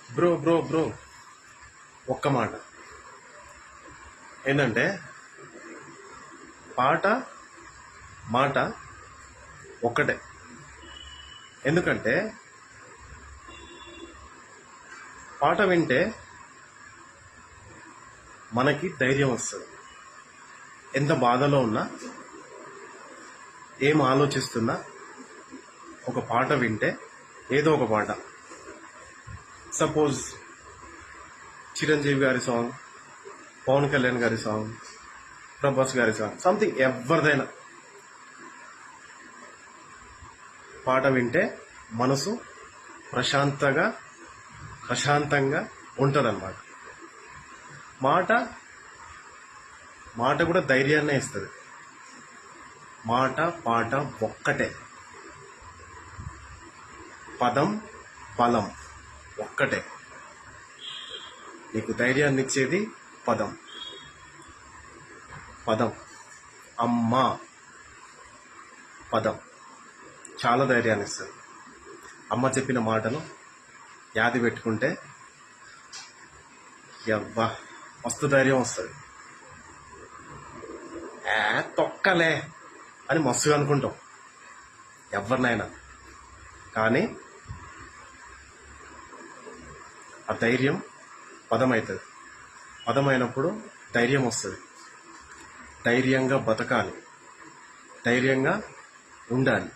Bro bro bro ఒక్క మాట ఏంటంటే పాట మాట ఒక్కటే. ఎందుకంటే పాట వింటే మనకి ధైర్యం వస్తుంది. ఎంత బాధలో ఉన్నా, ఏం ఆలోచిస్తున్నా, ఒక పాట వింటే, ఏదో ఒక పాట, సపోజ్ చిరంజీవి గారి సాంగ్, పవన్ కళ్యాణ్ గారి సాంగ్, ప్రభాస్ గారి సాంగ్, సంథింగ్ ఎవరిదైనా పాట వింటే మనసు ప్రశాంతంగా ఉంటుందన్నమాట. మాట కూడా ధైర్యాన్నే ఇస్తుంది. మాట పాట ఒక్కటే, పదం బలం ఒక్కటే. నీకు ధైర్యాన్ని ఇచ్చేది పదం. అమ్మా పదం చాలా ధైర్యాన్ని ఇస్తుంది. అమ్మ చెప్పిన మాటను యాది పెట్టుకుంటే మస్తు ధైర్యం వస్తుంది. తొక్కలే అని మస్తుగా అనుకుంటాం ఎవరినైనా, కానీ ఆ ధైర్యం పదం అవుతుంది. పదమైనప్పుడు ధైర్యం వస్తుంది. ధైర్యంగా బతకాలి, ధైర్యంగా ఉండాలి.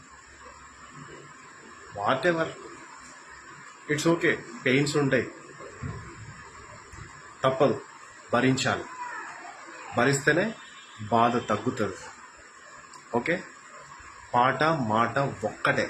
What ever, it's okay. Pains ఉంటాయి, తప్పదు, భరించాలి. భరిస్తేనే బాధ తగ్గుతుంది. ఓకే, పాట మాట ఒక్కటే.